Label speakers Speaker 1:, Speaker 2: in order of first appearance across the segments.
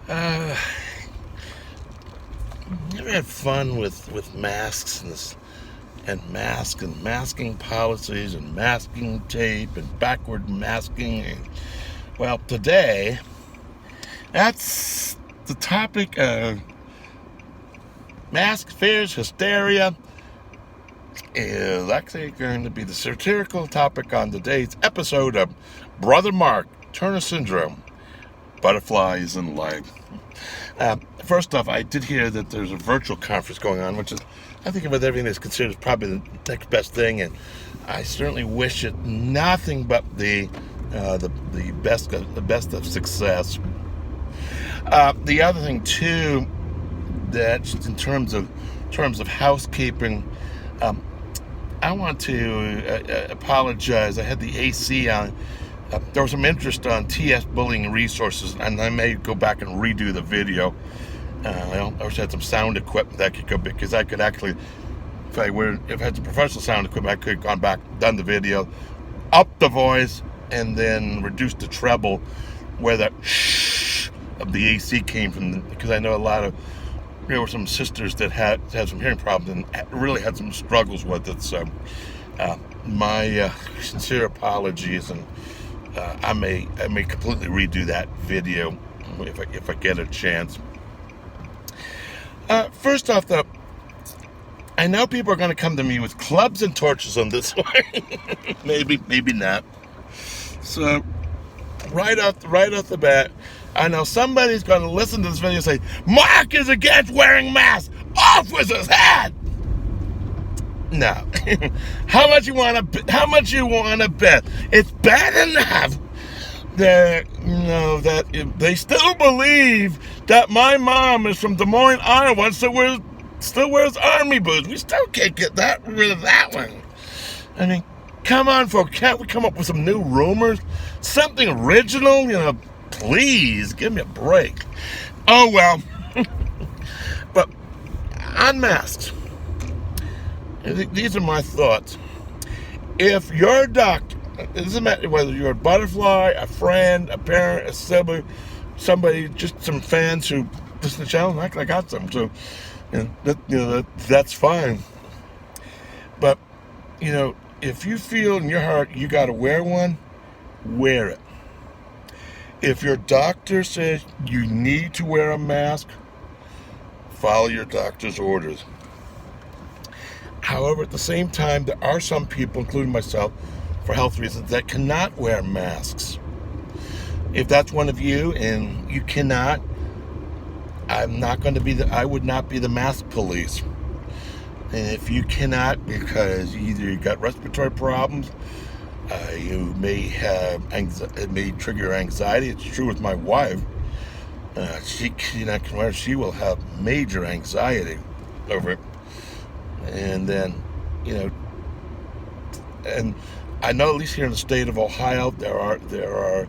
Speaker 1: Uh, Never had fun with masks and masking policies and masking tape and backward masking. And, well, today, that's the topic of mask fears, hysteria, is actually going to be the satirical topic on today's episode of Brother Mark, Turner Syndrome, Butterflies in Life. First off, I did hear that there's a virtual conference going on, which is, I think, with everything that's considered probably the next best thing, and I certainly wish it nothing but the best of success. The other thing too, that just in terms of housekeeping, I want to apologize. I had the AC on. There was some interest on TS Bullying Resources, and I may go back and redo the video. I wish I had some sound equipment that could go, because I could actually, if I had some professional sound equipment, I could have gone back, done the video, up the voice, and then reduce the treble where that shh of the AC came from. Because I know there were some sisters that had some hearing problems and really had some struggles with it. So my sincere apologies, and I may completely redo that video if I get a chance. First off, though, I know people are going to come to me with clubs and torches on this one. maybe not. So right off the bat, I know somebody's going to listen to this video and say, "Mark is against wearing masks. Off with his head." No. How much you want to bet? It's bad enough that they still believe that my mom is from Des Moines, Iowa, and still wears army boots. We still can't get rid of that one. I mean, come on, folks. Can't we come up with some new rumors? Something original? Please, give me a break. Oh, well. But on masks, these are my thoughts. If your doctor, it doesn't matter whether you're a butterfly, a friend, a parent, a sibling, somebody, just some fans who listen to the channel, like I got some, so that's fine. But if you feel in your heart you got to wear one, wear it. If your doctor says you need to wear a mask, follow your doctor's orders. However, at the same time, there are some people, including myself, for health reasons, that cannot wear masks. If that's one of you and you cannot, I would not be the mask police. And if you cannot, because either you got respiratory problems, you may have it may trigger anxiety. It's true with my wife. She will have major anxiety over it. And then, and I know at least here in the state of Ohio, there are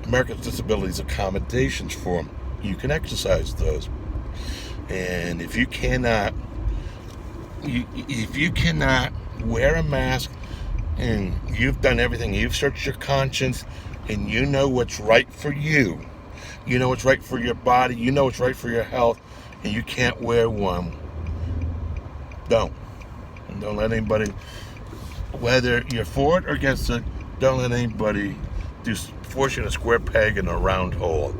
Speaker 1: Americans with Disabilities accommodations for them. You can exercise those. And if you cannot wear a mask, and you've done everything, you've searched your conscience, and you know what's right for you, you know what's right for your body, you know what's right for your health, and you can't wear one, don't let anybody, whether you're for it or against it, don't let anybody force you in a square peg in a round hole.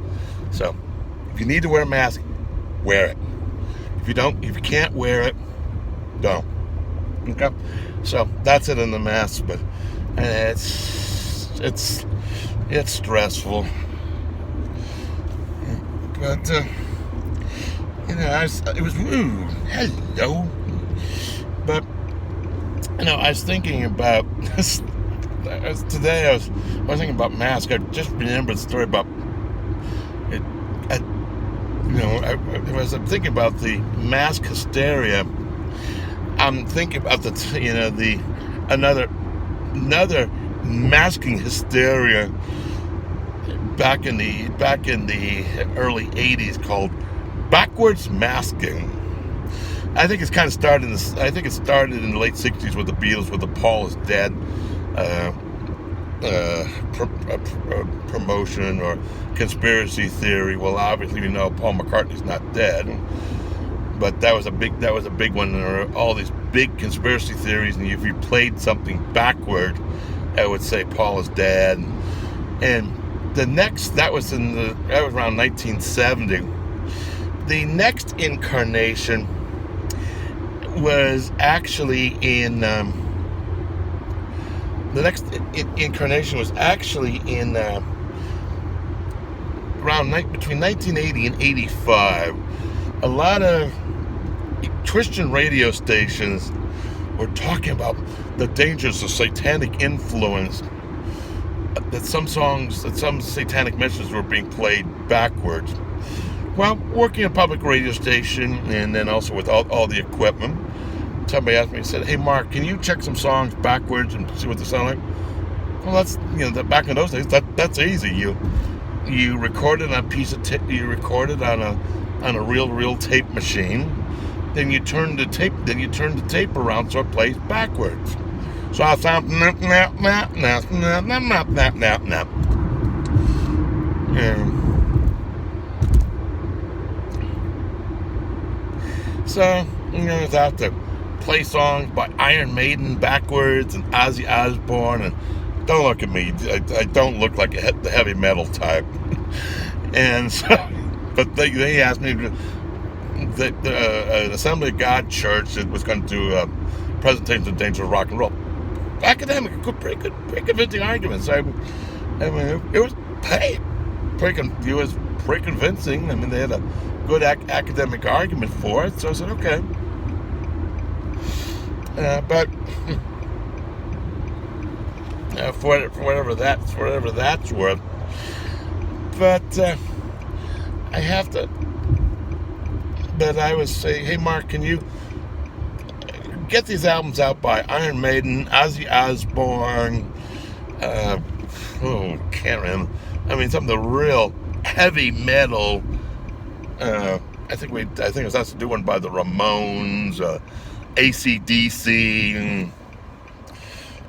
Speaker 1: So if you need to wear a mask, wear it. If you can't wear it, don't. Okay? So that's it on the mask, but it's stressful. But it was hello. But I was thinking about this today. I was thinking about masks. I just remembered the story about it. As I'm thinking about the mask hysteria, I'm thinking about another masking hysteria back in the early '80s called Mackwards Basking. I think it started in the late '60s with the Beatles with the Paul is Dead promotion or conspiracy theory. Well, obviously we know Paul McCartney's not dead, but that was a big one. There are all these big conspiracy theories, and if you played something backward, I would say Paul is dead. And the next, that was around 1970. The next incarnation was actually in between 1980 and 85. A lot of Christian radio stations were talking about the dangers of satanic influence, that some satanic messages were being played backwards. Well, working a public radio station and then also with all the equipment, somebody asked me, said, "Hey Mark, can you check some songs backwards and see what they sound like?" Well, that's, back in those days, that's easy. You record it on a piece of tape. You record it on a real tape machine. Then you turn the tape around so it plays backwards. So I sound nap nap nap nap nap nap nap nap nap. So I have to play songs by Iron Maiden backwards and Ozzy Osbourne, and don't look at me. I don't look like the heavy metal type. And so, but they asked me, an Assembly of God church that was going to do a presentation of Danger of Rock and Roll. Academic, pretty good, pretty convincing arguments. I mean, it was pretty convincing. I mean, they had a good academic argument for it. So I said, okay. But for whatever that's worth. But I have to. But I was saying, hey Mark, can you get these albums out by Iron Maiden, Ozzy Osbourne? Can't remember. I mean, some of the real heavy metal. I think it was has to do one by the Ramones, AC/DC.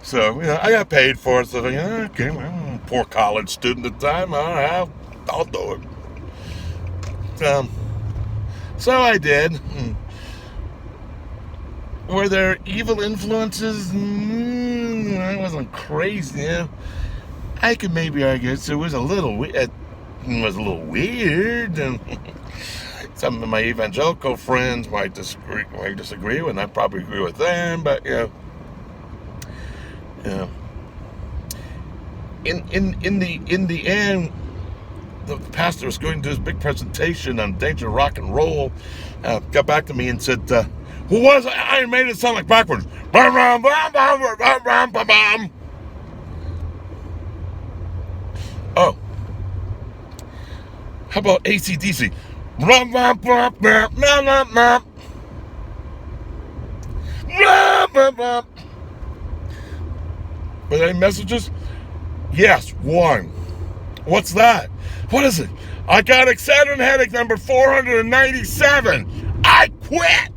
Speaker 1: So I got paid for it. So okay, well, poor college student at the time. All right, I'll do it. So I did. Were there evil influences? I wasn't crazy. I could maybe argue it was a little weird. And some of my evangelical friends might disagree with, and I probably agree with them. But in the end, the pastor was going to do his big presentation on danger of rock and roll. Got back to me and said, "Who was Iron Maiden sound like backwards?" Oh, how about AC/DC? Were there any messages? Yes, one. What's that? What is it? I got Excedrin headache number 497. I quit.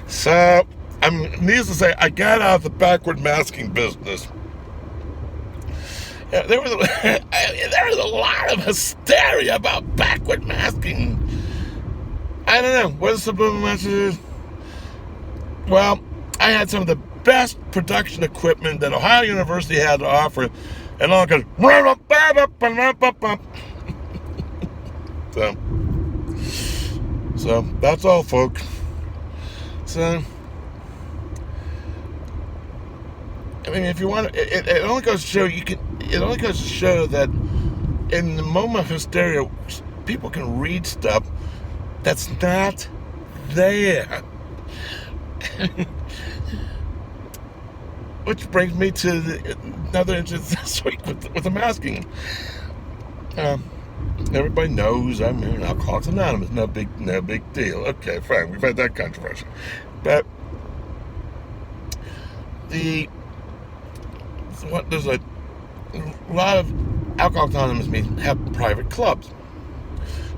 Speaker 1: So, needless to say, I got out of the backward masking business. Yeah, there was a lot of hysteria about backward masking. I don't know. What the subliminal message is? Well, I had some of the best production equipment that Ohio University had to offer, and all goes so that's all, folks. So I mean, if you want, it only goes to show It only goes to show that in the moment of hysteria, people can read stuff that's not there. Which brings me to another instance this week with the masking. Everybody knows I'm in Alcoholics Anonymous. No big deal. Okay, fine. We've had that controversy, but there's a lot of Alcoholics Anonymous meetings have private clubs.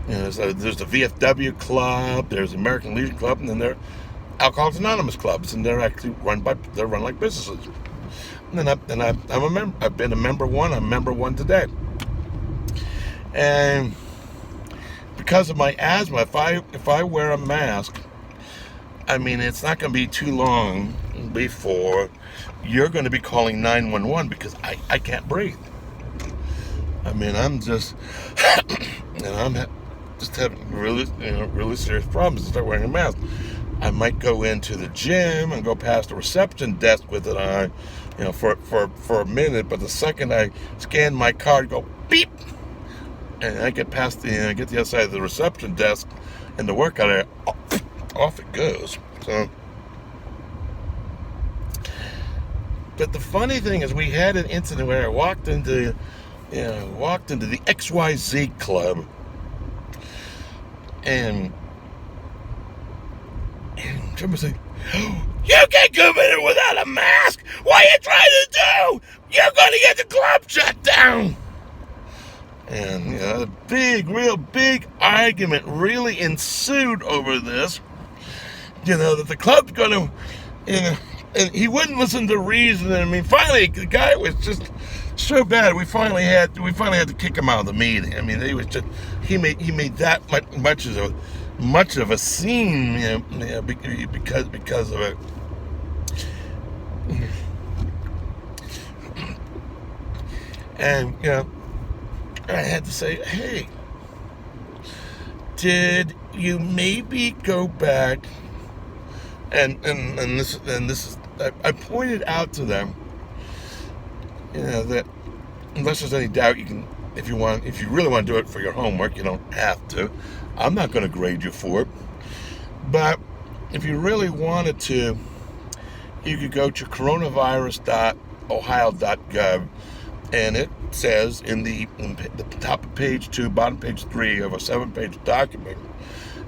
Speaker 1: So there's the VFW club, there's the American Legion club, and then there are Alcoholics Anonymous clubs, and they're actually run like businesses. And I'm a member. I've been a member one. I'm member one today. And because of my asthma, if I wear a mask, I mean, it's not going to be too long before you're going to be calling 911 because I can't breathe. I mean, I'm just, and I'm just having really serious problems to start wearing a mask. I might go into the gym and go past the reception desk with it on, for a minute. But the second I scan my card, go beep, and I get past I get the other side of the reception desk and the workout area, off it goes. So, but the funny thing is, we had an incident where I walked into the XYZ club, and somebody said, "You can't come in here without a mask. What are you trying to do? You're going to get the club shut down." And a real big argument really ensued over this. That the club's going to, and he wouldn't listen to reason. I mean, finally, the guy was just so bad. We finally had to kick him out of the meeting. I mean, he made that much of a scene, because of it. And I had to say, hey, did you maybe go back? And this is, I pointed out to them, that unless there's any doubt, you can, if you really want to do it for your homework, you don't have to. I'm not going to grade you for it. But if you really wanted to, you could go to coronavirus.ohio.gov, and it says in the top of page 2, bottom page 3 of a 7-page document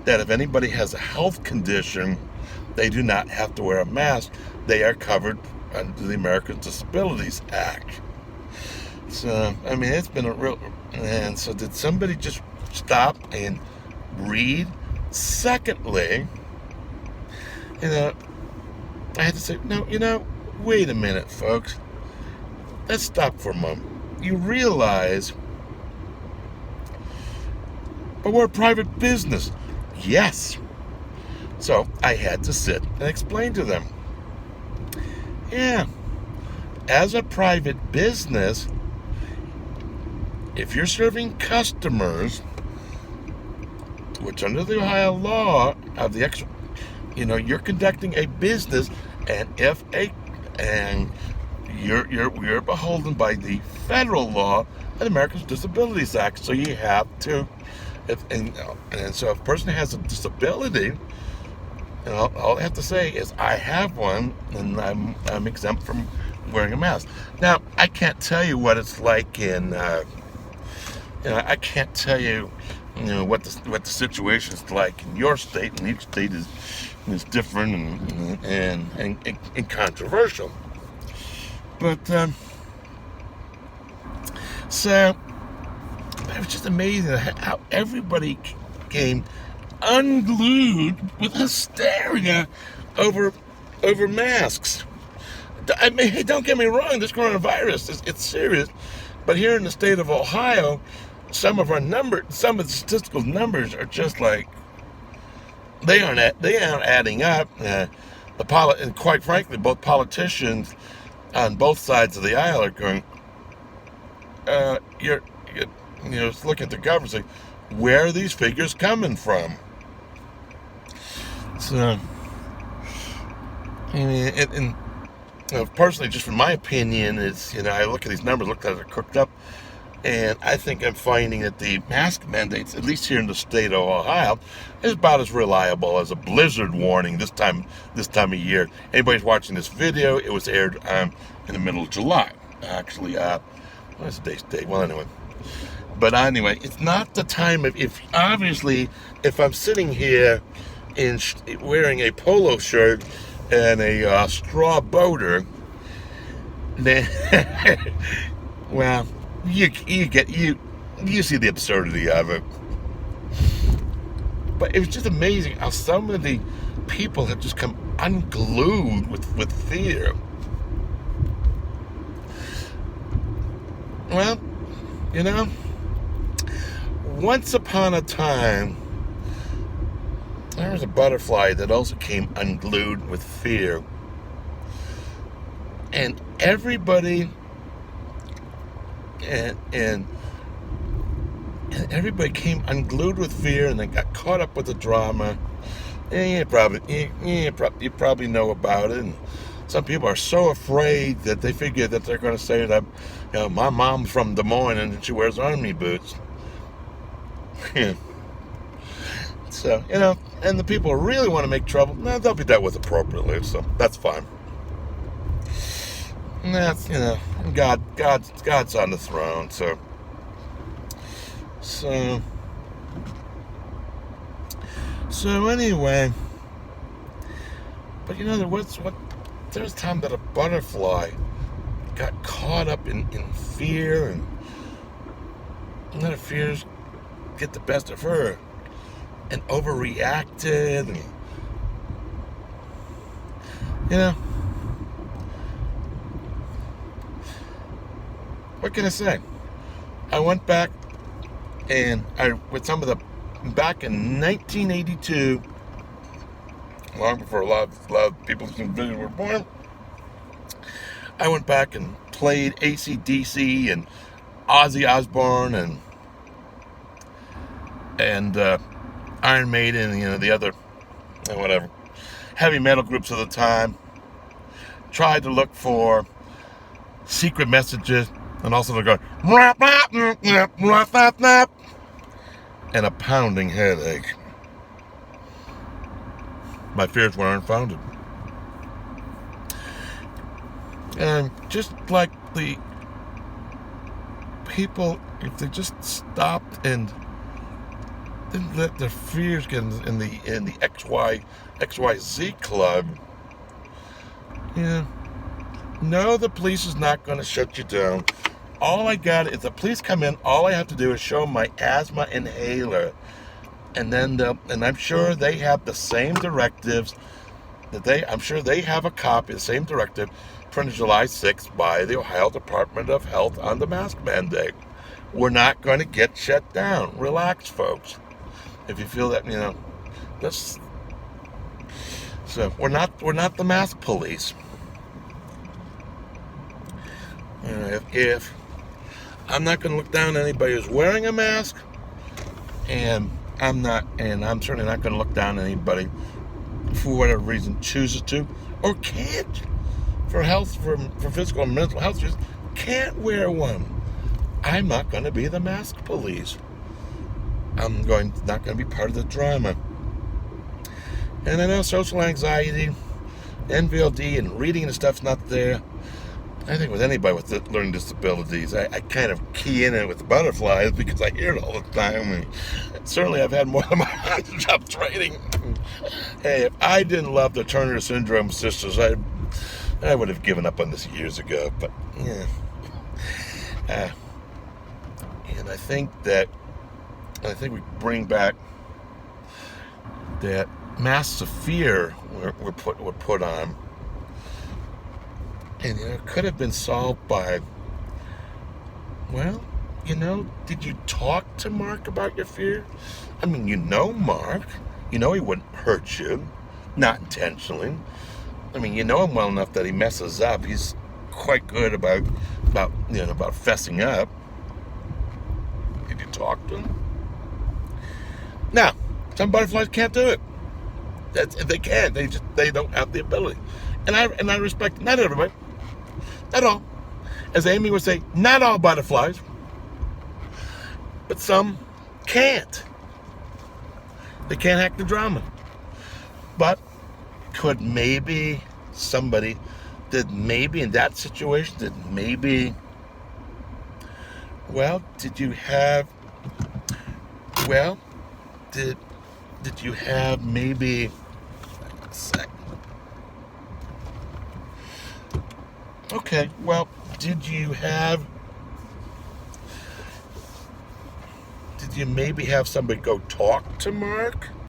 Speaker 1: that if anybody has a health condition, they do not have to wear a mask. They are covered under the Americans with Disabilities Act. So, I mean, it's been a real... And so did somebody just stop and read? Secondly, I had to say, no, wait a minute, folks. Let's stop for a moment. You realize, but we're a private business. Yes. So I had to sit and explain to them. Yeah. As a private business, if you're serving customers, which under the Ohio law of the you're conducting a business, and you're beholden by the federal law of the Americans with Disabilities Act. So you have to, and so if a person has a disability, all I have to say is I have one, and I'm exempt from wearing a mask. Now, I can't tell you what it's like in, I can't tell you, what the situation is like in your state, and each state is different and controversial. But so it was just amazing how everybody came unglued with hysteria over masks. I mean, hey, don't get me wrong, this coronavirus it's serious, but here in the state of Ohio, some of the statistical numbers are just like they aren't adding up. And quite frankly, both politicians on both sides of the aisle are going, looking at the government and saying, where are these figures coming from? So, and personally, just from my opinion, it's, I look at these numbers, look at it cooked up, and I think I'm finding that the mask mandates, at least here in the state of Ohio, is about as reliable as a blizzard warning this time of year. Anybody's watching this video, it was aired in the middle of July. Actually, what's today's date? Well, anyway. But anyway, it's not the time of, if I'm sitting here wearing a polo shirt and a straw boater, then, well, you see the absurdity of it. But it was just amazing how some of the people have just come unglued with fear. Well, you know, once upon a time, there was a butterfly that also came unglued with fear. And everybody and everybody came unglued with fear, and they got caught up with the drama. And you probably know about it. And some people are so afraid that they figure that they're going to say that, my mom's from Des Moines and she wears army boots. So, and the people who really want to make trouble, they'll be dealt with appropriately. So that's fine. And that's, God's on the throne. So anyway, but there was a time that a butterfly got caught up in fear, and let her fears get the best of her and overreacted, and what can I say? I went back and back in 1982, long before a lot of people in the village were born, I went back and played AC/DC and Ozzy Osbourne and Iron Maiden, and the other whatever heavy metal groups of the time. Tried to look for secret messages, and also to go and a pounding headache. My fears were unfounded. And just like the people, if they just stopped and didn't let their fears get in the XYZ club, no, the police is not going to shut you down. All I got is the police come in. All I have to do is show them my asthma inhaler, and then I'm sure they have the same directives I'm sure they have a copy of the same directive printed July 6th by the Ohio Department of Health on the mask mandate. We're not going to get shut down. Relax, folks. If you feel that, so we're not the mask police. If I'm not going to look down on anybody who's wearing a mask, and I'm certainly not going to look down on anybody for whatever reason chooses to or can't, for physical and mental health reasons, can't wear one. I'm not going to be the mask police. I'm not going to be part of the drama. And I know social anxiety, NVLD, and reading and stuff's not there. I think with anybody with learning disabilities, I kind of key in it with the butterflies because I hear it all the time. And certainly I've had more than my on-the-job training. Hey, if I didn't love the Turner Syndrome sisters, I would have given up on this years ago. But, and I think we bring back that masks of fear were put on. And it could have been solved by, did you talk to Mark about your fear? I mean, Mark. He wouldn't hurt you, not intentionally. I mean, him well enough that he messes up. He's quite good about fessing up. Did you talk to him? Now, some butterflies can't do it. They can't. They don't have the ability. And I respect not everybody. Not all. As Amy would say, not all butterflies. But some can't. They can't hack the drama. But could maybe somebody in that situation, did you have maybe a sec. Okay, well, did you maybe have somebody go talk to Mark?